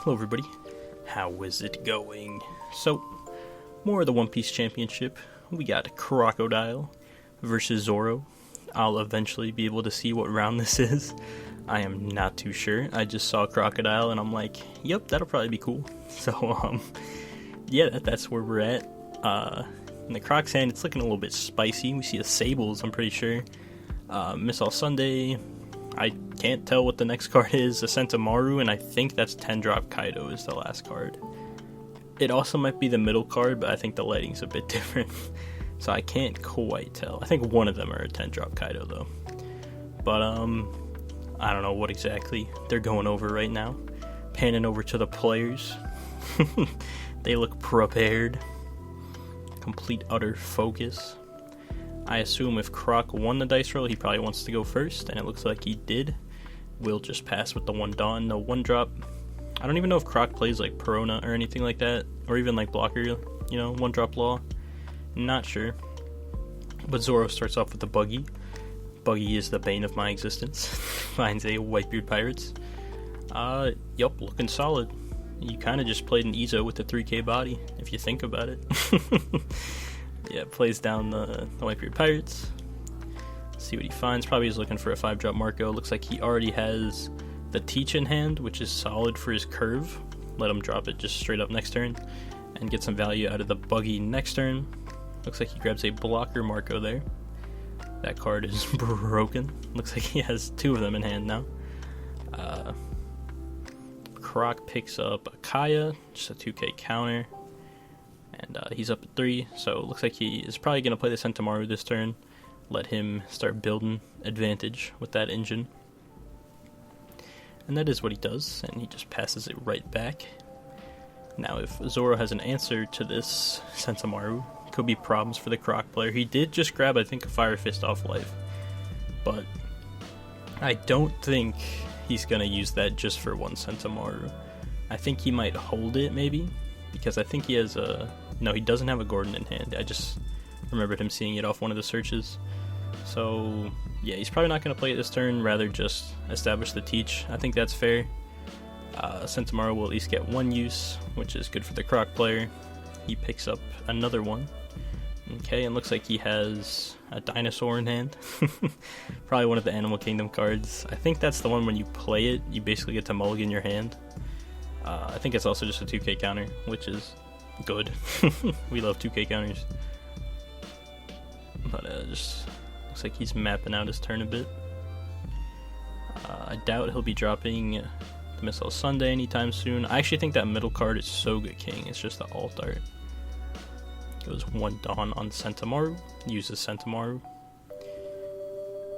Hello everybody, how is it going? So, more of the One Piece Championship. We got Crocodile versus Zoro. I'll eventually be able to see what round this is. I am not too sure. I just saw Crocodile and I'm like, yep, that'll probably be cool. So, yeah, that's where we're at. In the Croc's hand, it's looking a little bit spicy. We see a Sables, I'm pretty sure. Miss All Sunday. I can't tell what the next card is. A Sentomaru, and I think that's 10-drop Kaido is the last card. It also might be the middle card, but I think the lighting's a bit different. So I can't quite tell. I think one of them are a 10-drop Kaido, though. But, I don't know what exactly they're going over right now. Panning over to the players. They look prepared. Complete, utter focus. I assume if Croc won the dice roll, he probably wants to go first, and it looks like he did. We'll just pass with the one Dawn, no one drop. I don't even know if Croc plays like Perona or anything like that, or even like Blocker, you know, one drop law. Not sure. But Zoro starts off with the Buggy. Buggy is the bane of my existence. Finds a Whitebeard Pirates. Yup, looking solid. You kind of just played an Izo with the 3k body, if you think about it. Yeah, plays down the Whitebeard Pirates. See what he finds. Probably is looking for a 5-drop Marco. Looks like he already has the Teach in hand, which is solid for his curve. Let him drop it just straight up next turn and get some value out of the Buggy next turn. Looks like he grabs a Blocker Marco there. That card is broken. Looks like he has 2 of them in hand now. Croc picks up a Kaya, just a 2k counter. And he's up at 3, so it looks like he is probably going to play the Sentomaru this turn. Let him start building advantage with that engine. And that is what he does, and he just passes it right back. Now, if Zoro has an answer to this Sentomaru, could be problems for the Croc player. He did just grab, I think, a Fire Fist off life. But I don't think he's going to use that just for one Sentomaru. I think he might hold it, maybe. Because I think he has a... No, he doesn't have a Gordon in hand. I just remembered him seeing it off one of the searches. So, yeah, he's probably not going to play it this turn, rather just establish the Teach. I think that's fair. Sentomaru will at least get 1 use, which is good for the Croc player. He picks up another one. Okay, and looks like he has a Dinosaur in hand. Probably one of the Animal Kingdom cards. I think that's the one when you play it, you basically get to mulligan your hand. I think it's also just a 2k counter, which is good. We love 2k counters. But just looks like he's mapping out his turn a bit. I doubt he'll be dropping the Missile Sunday anytime soon. I actually think that middle card is Soga King. It's just the alt art. Goes 1 Dawn on Sentomaru. Uses Sentomaru.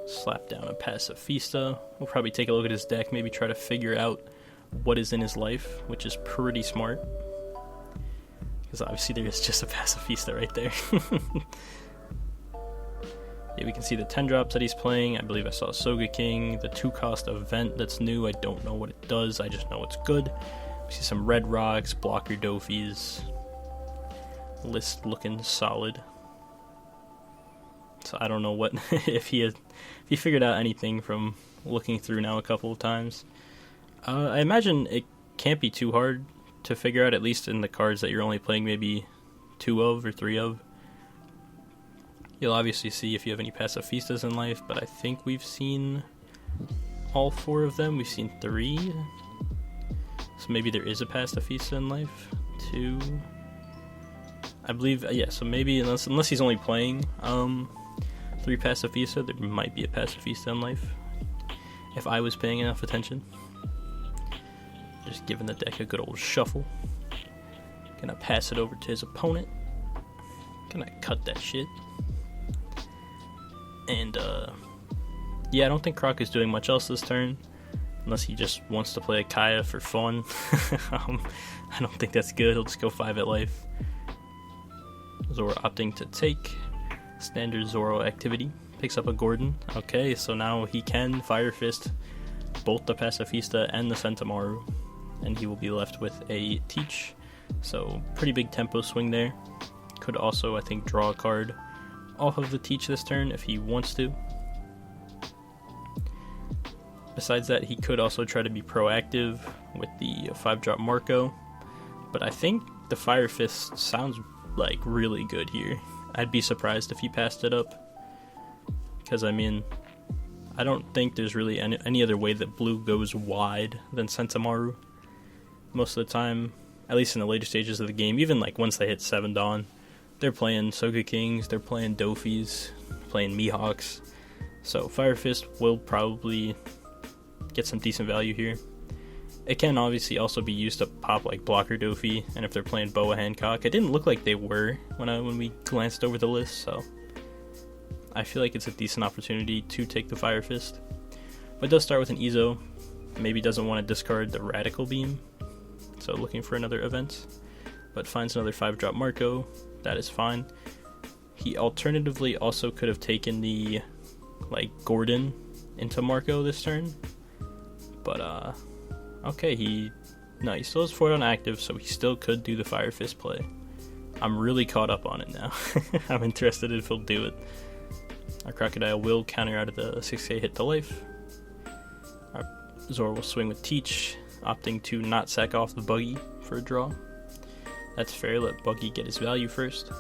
Slap down a Pacifista. We'll probably take a look at his deck, maybe try to figure out what is in his life, which is pretty smart. Because obviously there is just a Pacifista right there. Yeah, we can see the 10 drops that he's playing. I believe I saw Soga King. The 2-cost event that's new. I don't know what it does. I just know it's good. We see some red rocks, blocker Dofis. List looking solid. So I don't know what if he figured out anything from looking through now a couple of times. I imagine it can't be too hard to figure out, at least in the cards that you're only playing maybe 2 of or 3 of. You'll obviously see if you have any Pacifistas in life, but I think we've seen all 4 of them. We've seen 3. So maybe there is a Pacifista in life. 2. I believe, yeah, so maybe unless he's only playing 3 Pacifista, there might be a Pacifista in life. If I was paying enough attention. Just giving the deck a good old shuffle. Gonna pass it over to his opponent. Gonna cut that shit. And, yeah, I don't think Croc is doing much else this turn. Unless he just wants to play a Kaya for fun. I don't think that's good. He'll just go 5 at life. Zoro opting to take. Standard Zoro activity. Picks up a Gordon. Okay, so now he can Fire Fist both the Pacifista and the Sentomaru. And he will be left with a Teach. So, pretty big tempo swing there. Could also, I think, draw a card off of the Teach this turn if he wants to. Besides that, he could also try to be proactive with the 5-drop Marco, but I think the Fire Fist sounds like really good here. I'd be surprised if he passed it up, because I mean, I don't think there's really any other way that blue goes wide than Sentamaru. Most of the time, at least in the later stages of the game, even like once they hit 7 Dawn, they're playing Soga Kings, they're playing Dofis, playing Mihawks, so Fire Fist will probably get some decent value here. It can obviously also be used to pop like Blocker Dofi, and if they're playing Boa Hancock, it didn't look like they were when we glanced over the list, so I feel like it's a decent opportunity to take the Fire Fist. But it does start with an Izo, maybe doesn't want to discard the Radical Beam, so looking for another event, but finds another 5-drop Marco, that is fine. He alternatively also could have taken the like Gordon into Marco this turn, but okay, he still has 4 on active, so he still could do the Fire Fist play. I'm really caught up on it now. I'm interested if he'll do it. Our Crocodile will counter out of the 6k hit to life. Our Zoro will swing with Teach, opting to not sack off the Buggy for a draw. That's fair, let Buggy get his value first.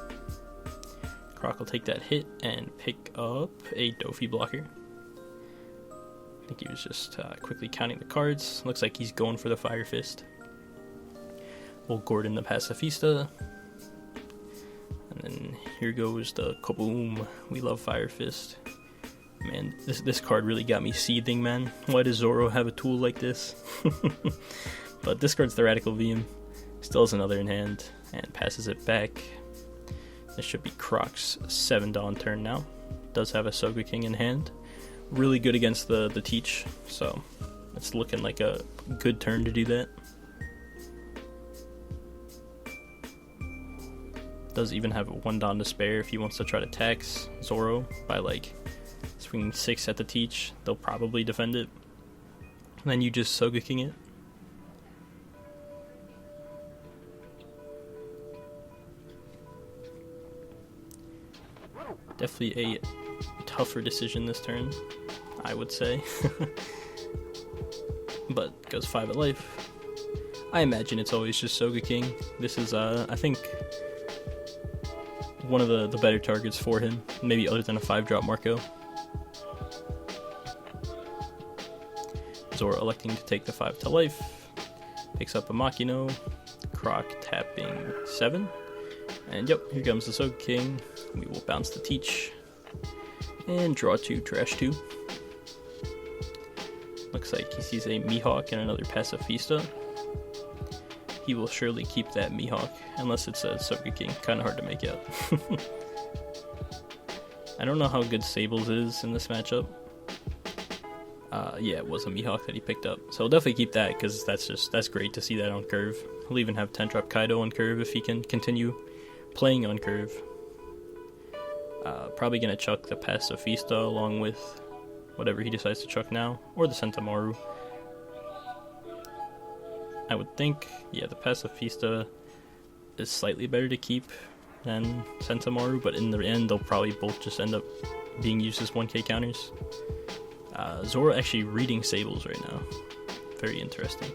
Croc will take that hit and pick up a Dofi blocker. I think he was just quickly counting the cards. Looks like he's going for the Fire Fist. We'll Gordon the Pacifista. And then here goes the kaboom. We love Fire Fist. Man, this card really got me seething, man. Why does Zoro have a tool like this? But discards the Radical Beam. Still has another in hand. And passes it back. This should be Croc's 7 Dawn turn now. Does have a Soga King in hand. Really good against the Teach, so it's looking like a good turn to do that. Does even have a 1 Dawn to spare if he wants to try to tax Zoro by like swinging 6 at the Teach. They'll probably defend it. And then you just Soga King it. Definitely a tougher decision this turn, I would say. But goes 5 at life. I imagine it's always just Soga King. This is, I think, one of the better targets for him, maybe other than a 5-drop Marco. Zoro electing to take the 5 to life. Picks up a Makino. Croc tapping 7. And yep, here comes the Soga King. We will bounce the Teach. And draw 2, trash 2. Looks like he sees a Mihawk and another Pacifista. He will surely keep that Mihawk, unless it's a Soga King. Kinda hard to make out. I don't know how good Sables is in this matchup. Yeah, it was a Mihawk that he picked up. So I'll definitely keep that, because that's great to see that on curve. He'll even have 10-drop Kaido on curve if he can continue playing on curve. Probably gonna chuck the Pacifista along with whatever he decides to chuck now, or the Sentamaru. I would think, yeah, the Pacifista is slightly better to keep than Sentamaru, but in the end they'll probably both just end up being used as 1k counters. Zoro actually reading Sables right now. Very interesting.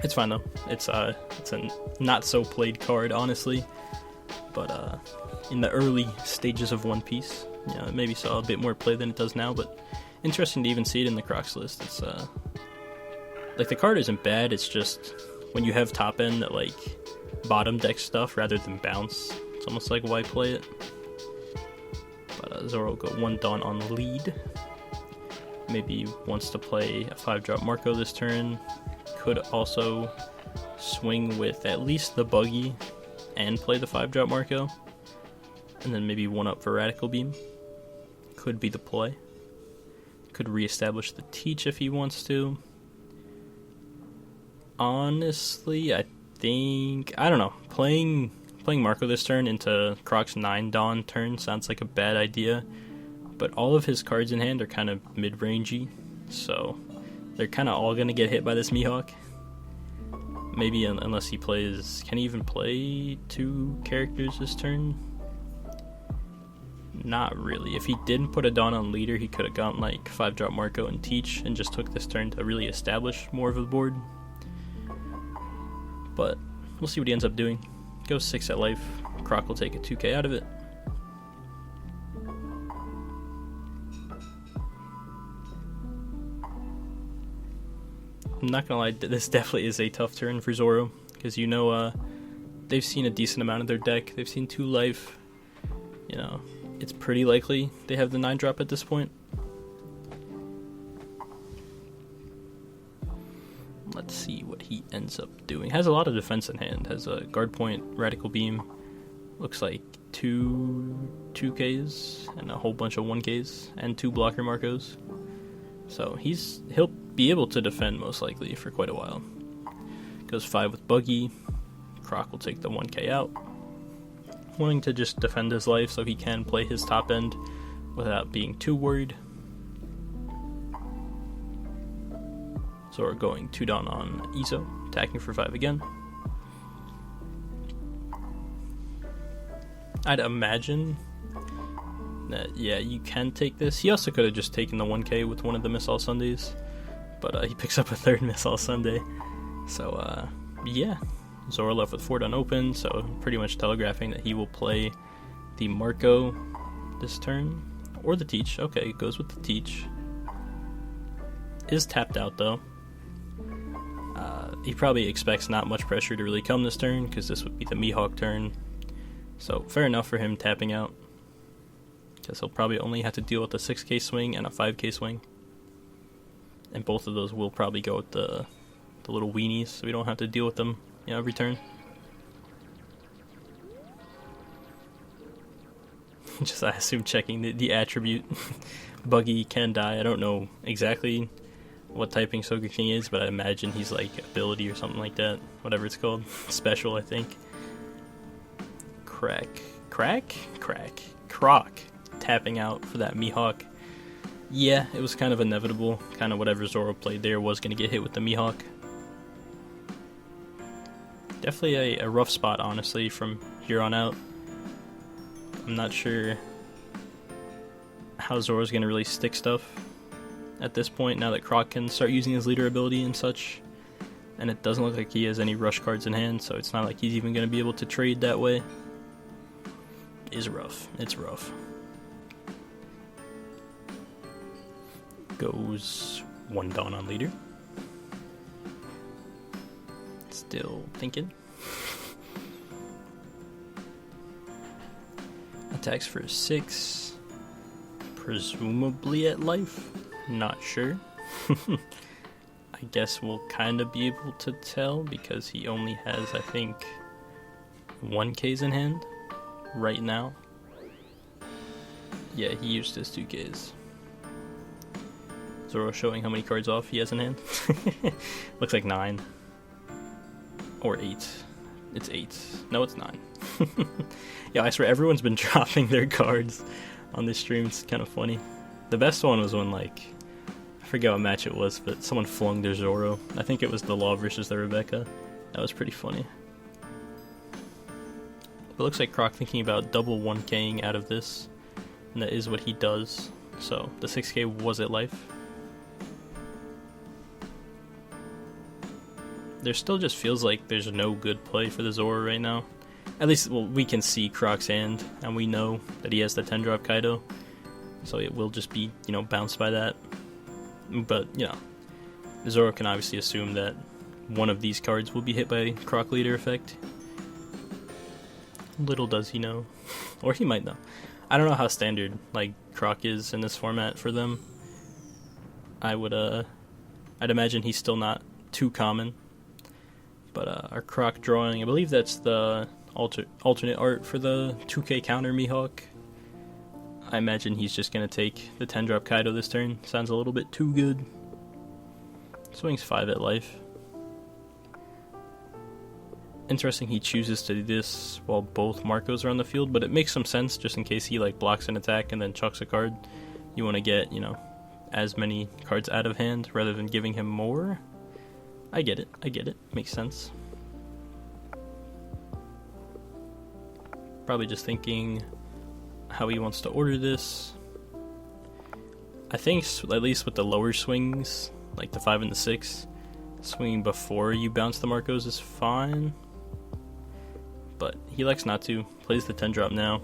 It's fine though. It's a not so played card, honestly. But in the early stages of One Piece, it maybe saw a bit more play than it does now. But interesting to even see it in the Croc's list. It's like the card isn't bad. It's just when you have top end that like bottom deck stuff rather than bounce, it's almost like why play it. But Zoro got 1 Dawn on the lead. Maybe wants to play a 5-drop Marco this turn. Could also swing with at least the Buggy and play the 5-drop Marco. And then maybe 1-up for Radical Beam. Could be the play. Could reestablish the Teach if he wants to. Honestly, I don't know. Playing Marco this turn into Croc's 9 Dawn turn sounds like a bad idea. But all of his cards in hand are kind of mid-rangey. So they're kind of all going to get hit by this Mihawk. Maybe unless he plays... Can he even play 2 characters this turn? Not really. If he didn't put a Dawn on leader, he could have gotten like 5-drop Marco and Teach and just took this turn to really establish more of the board. But we'll see what he ends up doing. Goes 6 at life. Croc will take a 2k out of it. I'm not gonna lie, this definitely is a tough turn for Zoro, because you know they've seen a decent amount of their deck. They've seen 2 life. You know, it's pretty likely they have the 9-drop at this point. Let's see what he ends up doing. Has a lot of defense in hand. Has a guard point, radical beam. Looks like 2Ks and a whole bunch of 1Ks and 2 blocker Marcos. So he'll be able to defend most likely for quite a while. Goes 5 with Buggy. Croc will take the 1K out. Wanting to just defend his life so he can play his top end without being too worried. So we're going 2 down on Iso, attacking for 5 again. I'd imagine that, yeah, you can take this. He also could have just taken the 1K with one of the Missile Sundays, but he picks up a 3rd Missile Sunday. So, yeah, Zoro left with 4 down open, so pretty much telegraphing that he will play the Marco this turn, or the Teach. Okay, goes with the Teach. Is tapped out though. He probably expects not much pressure to really come this turn, because this would be the Mihawk turn. So fair enough for him tapping out, because he'll probably only have to deal with a 6k swing and a 5k swing. And both of those will probably go with the little weenies, so we don't have to deal with them, you know, every turn. Just, I assume, checking the attribute. Buggy can die. I don't know exactly what typing King is, but I imagine he's like ability or something like that. Whatever it's called. Special, I think. Croc. Tapping out for that Mihawk. Yeah, it was kind of inevitable. Kind of whatever Zoro played there was going to get hit with the Mihawk. Definitely a rough spot, honestly, from here on out. I'm not sure how Zoro's going to really stick stuff at this point, now that Croc can start using his leader ability and such. And it doesn't look like he has any rush cards in hand, so it's not like he's even going to be able to trade that way. It is rough. It's rough. Goes 1 down on leader. Still thinking. Attacks for 6. Presumably at life. Not sure. I guess we'll kind of be able to tell, because he only has, I think, 1Ks in hand right now. Yeah, he used his 2Ks. Zoro showing how many cards off he has in hand. Looks like 9. Or 8. It's 8. No, it's 9. Yeah, I swear everyone's been dropping their cards on this stream. It's kind of funny. The best one was when, like, I forget what match it was, but someone flung their Zoro. I think it was the Law versus the Rebecca. That was pretty funny. But it looks like Croc thinking about double 1K'ing out of this, and that is what he does. So the 6K was at life. There still just feels like there's no good play for the Zoro right now. At least, well, we can see Croc's hand, and we know that he has the 10-drop Kaido. So it will just be, you know, bounced by that. But, you know, Zoro can obviously assume that one of these cards will be hit by Croc leader effect. Little does he know. Or he might know. I don't know how standard, like, Croc is in this format for them. I'd imagine he's still not too common. But our Croc drawing, I believe that's the alternate art for the 2K counter Mihawk. I imagine he's just going to take the 10-drop Kaido this turn. Sounds a little bit too good. Swings 5 at life. Interesting he chooses to do this while both Marcos are on the field, but it makes some sense just in case he like blocks an attack and then chucks a card. You want to get, you know, as many cards out of hand rather than giving him more. I get it. Makes sense. Probably just thinking how he wants to order this. I think at least with the lower swings, like the 5 and the 6, swinging before you bounce the Marcos is fine. But he likes not to. Plays the 10 drop now.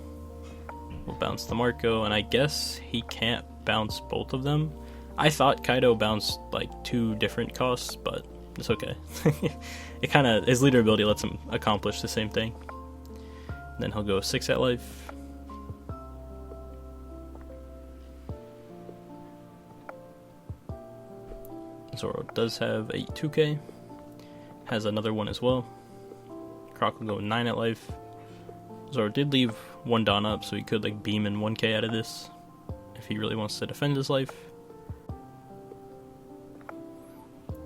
We'll bounce the Marco, and I guess he can't bounce both of them. I thought Kaido bounced like 2 different costs, but it's okay. It kind of, his leader ability lets him accomplish the same thing. Then he'll go 6 at life. Zoro does have a 2k, has another one as well. Croc will go 9 at life. Zoro did leave 1 Dawn up, so he could like beam in 1k out of this if he really wants to defend his life.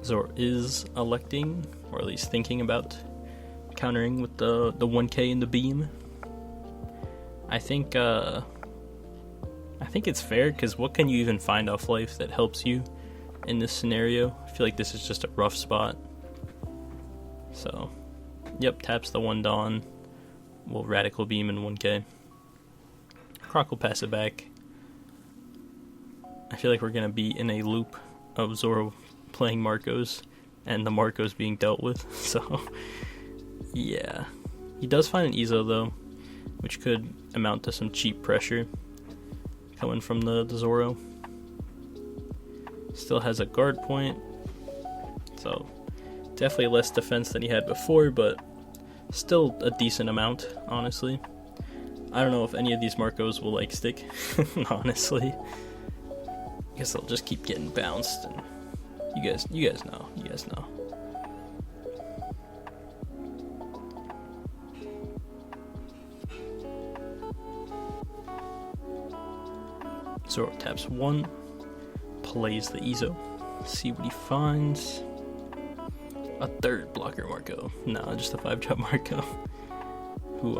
Zoro is electing, or at least thinking about, countering with the 1k and the beam. I think it's fair, because what can you even find off life that helps you in this scenario? I feel like this is just a rough spot. So, yep, taps the 1 Dawn. We'll radical beam in 1k. Croc will pass it back. I feel like we're gonna be in a loop of Zoro playing Marcos and the Marcos being dealt with. So, yeah. He does find an Izo though, which could amount to some cheap pressure coming from the Zoro. Still has a guard point, so definitely less defense than he had before, but still a decent amount, honestly. I don't know if any of these Marcos will like stick, honestly. I guess they'll just keep getting bounced, and you guys know. Zoro taps 1, plays the Izo, see what he finds. A 3rd blocker Marco. No, just a 5-drop Marco. Who,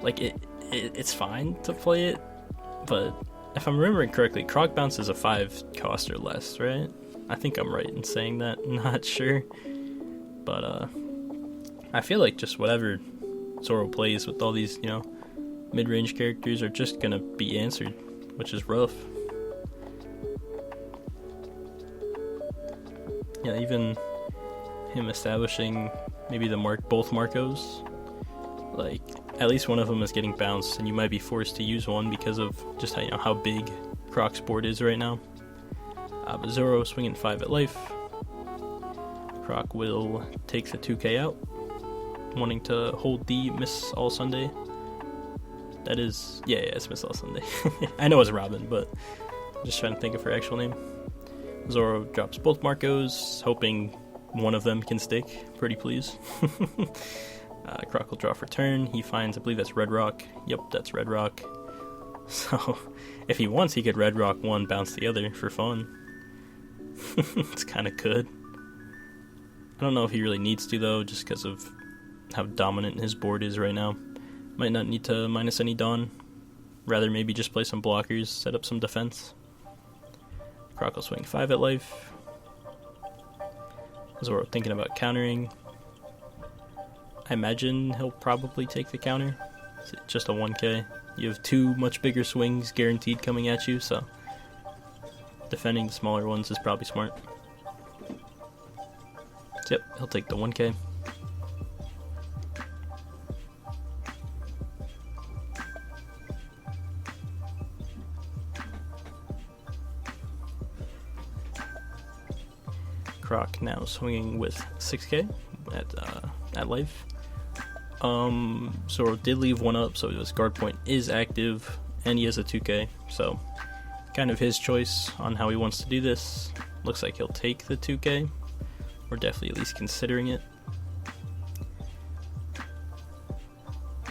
like, it's fine to play it, but if I'm remembering correctly, Croc bounces a 5 cost or less, right? I think I'm right in saying that, not sure. But, I feel like just whatever Zoro plays with all these, mid-range characters are just gonna be answered, which is rough. Yeah, even him establishing maybe both Marcos, like at least one of them is getting bounced, and you might be forced to use one because of just how big Croc's board is right now. But Zoro swinging 5 at life. Croc will take the 2k out, wanting to hold the Miss All Sunday. That is, yeah, it's Miss All Sunday. I know it's Robin, but I'm just trying to think of her actual name. Zoro drops both Marcos, hoping one of them can stick. Pretty please. Croc will draw for turn. He finds, I believe that's Red Rock. Yep, that's Red Rock. So, if he wants, he could Red Rock 1, bounce the other for fun. It's kind of good. I don't know if he really needs to, though, just because of how dominant his board is right now. Might not need to minus any Dawn. Rather maybe just play some blockers, set up some defense. Croc will swing 5 at life. Zoro thinking about countering. I imagine he'll probably take the counter. It's just a 1k. You have 2 much bigger swings guaranteed coming at you, so defending the smaller ones is probably smart. So, yep, he'll take the 1k. Croc now swinging with 6k at life. Zoro did leave 1 up, so his guard point is active, and he has a 2k, so kind of his choice on how he wants to do this. Looks like he'll take the 2k. We're definitely at least considering it.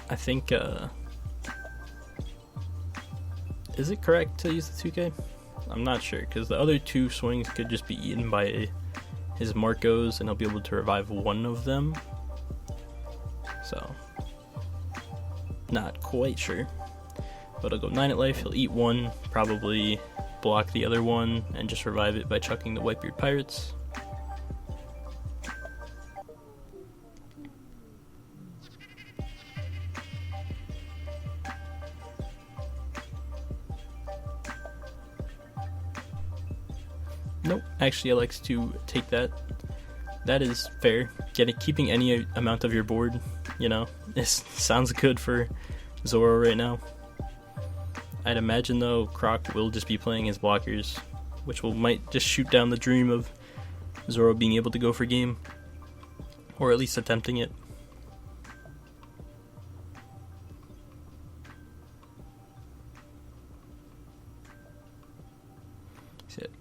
I think, is it correct to use the 2k? I'm not sure, because the other 2 swings could just be eaten by his Marcos, and he'll be able to revive 1 of them. So, not quite sure. But he'll go 9 at life, he'll eat 1, probably block the other one, and just revive it by chucking the Whitebeard Pirates. Nope, actually elects to take that. That is fair. Keeping any amount of your board, you know, this sounds good for Zoro right now. I'd imagine though Croc will just be playing his blockers, which might just shoot down the dream of Zoro being able to go for game, or at least attempting it.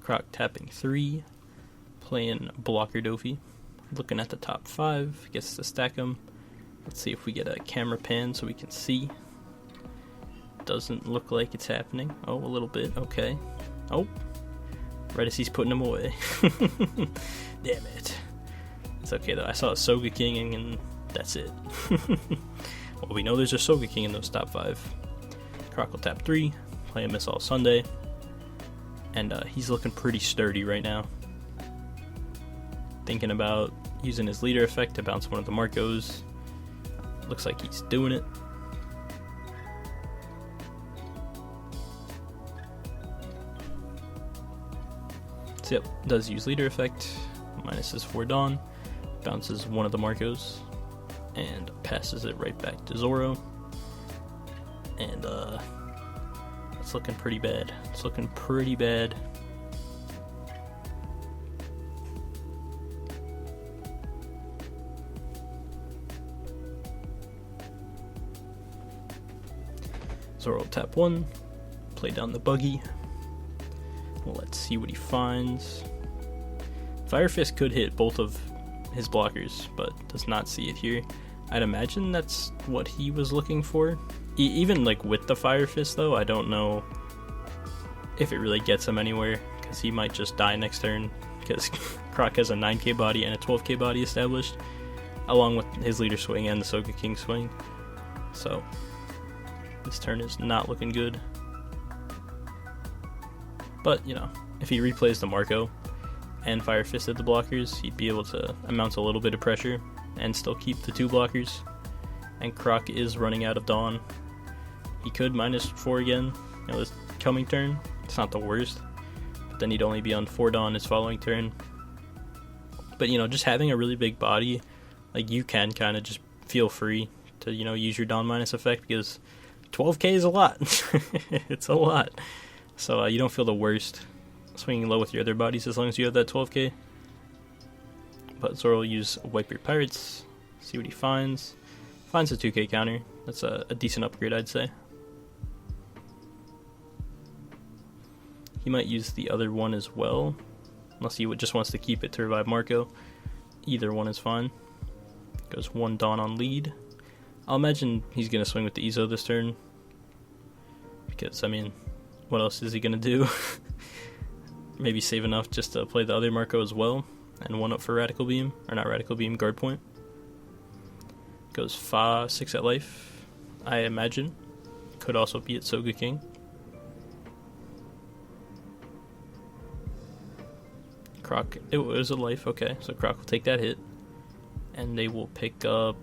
Croc tapping 3, playing blocker Dofi, looking at the top 5, gets to stack them. Let's see if we get a camera pan so we can see. Doesn't look like it's happening. Oh, a little bit, okay. Oh, right as he's putting them away. Damn it. It's okay though, I saw a Soga King and that's it. Well, we know there's a Soga King in those top 5. Croc will tap 3, play a Miss All Sunday. And he's looking pretty sturdy right now. Thinking about using his leader effect to bounce one of the Marcos. Looks like he's doing it. So yep, does use leader effect. Minuses 4 Dawn. Bounces one of the Marcos. And passes it right back to Zoro. And it's looking pretty bad. It's looking pretty bad. Zoro will tap 1, play down the buggy. Well, let's see what he finds. Fire Fist could hit both of his blockers, but does not see it here. I'd imagine that's what he was looking for. Even like with the Fire Fist though, I don't know if it really gets him anywhere, because he might just die next turn, because Croc has a 9k body and a 12k body established, along with his leader swing and the Soga King swing. So this turn is not looking good. But, you know, if he replays the Marco and Fire Fisted the blockers, he'd be able to amount a little bit of pressure and still keep the 2 blockers. And Croc is running out of Dawn. He could -4 again, you know, this coming turn. It's not the worst, but then he'd only be on 4 Dawn his following turn. But, you know, just having a really big body, like, you can kind of just feel free to, you know, use your Dawn minus effect, because 12k is a lot. It's a lot. So you don't feel the worst swinging low with your other bodies as long as you have that 12k. But Zoro will use Wipe Your Pirates, see what he finds. Finds a 2k counter. That's a decent upgrade, I'd say. He might use the other one as well, unless he just wants to keep it to revive Marco. Either one is fine. Goes 1 Dawn on lead. I'll imagine he's going to swing with the Izo this turn, because, I mean, what else is he going to do? Maybe save enough just to play the other Marco as well, and 1 up for Radical Beam, or not Radical Beam, Guard Point. Goes 6 at life, I imagine. Could also be at Soga King. Croc, it was a life, okay, so Croc will take that hit, and they will pick up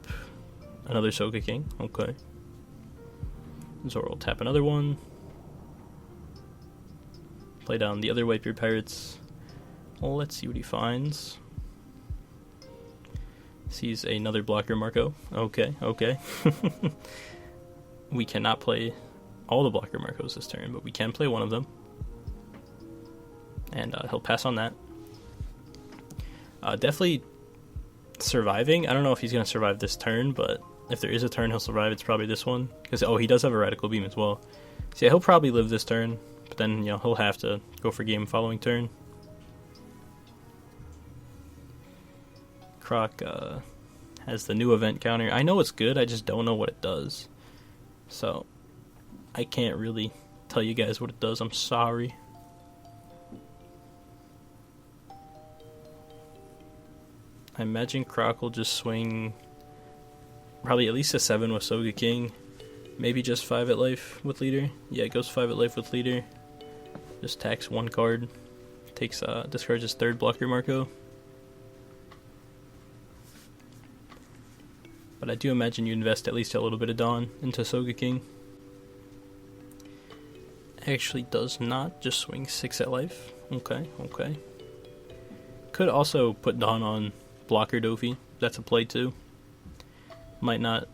another Soga King, okay. Zoro will tap another one, play down the other Wipe Your Pirates. Well, let's see what he finds. Sees another blocker Marco, okay. We cannot play all the blocker Marcos this turn, but we can play one of them, and he'll pass on that. Definitely surviving. I don't know if he's going to survive this turn, but if there is a turn he'll survive, it's probably this one. Because, he does have a Radical Beam as well. So yeah, he'll probably live this turn, but then, you know, he'll have to go for game following turn. Croc has the new event counter. I know it's good, I just don't know what it does. So, I can't really tell you guys what it does, I'm sorry. I imagine Croc will just swing probably at least a 7 with Soga King. Maybe just 5 at life with leader. Yeah, it goes 5 at life with leader. Just tax 1 card. Discards his 3rd blocker Marco. But I do imagine you invest at least a little bit of Dawn into Soga King. Actually does not, just swing 6 at life. Okay. Could also put Dawn on blocker Dofi. That's a play too.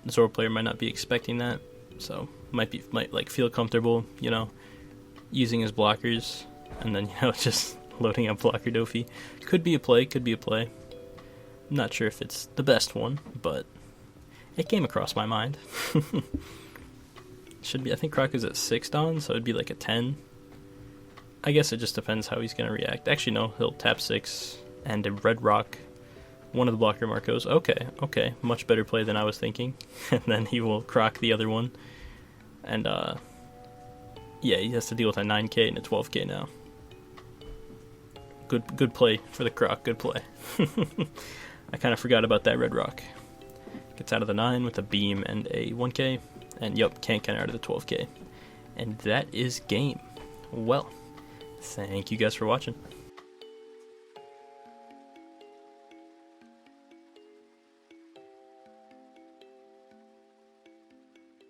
Zoro player might not be expecting that, so might like feel comfortable, using his blockers, and then just loading up blocker Dofi. Could be a play. I'm not sure if it's the best one, but it came across my mind. Should be. I think Croc is at 6 Dawn, so it'd be like a 10. I guess it just depends how he's gonna react. Actually, no, he'll tap 6 and a red rock. One of the blocker Marcos. Okay, much better play than I was thinking. And then he will Croc the other one. And, yeah, he has to deal with a 9k and a 12k now. Good play for the Croc, good play. I kind of forgot about that red rock. Gets out of the 9 with a beam and a 1k. And, yup, can't get out of the 12k. And that is game. Well, thank you guys for watching.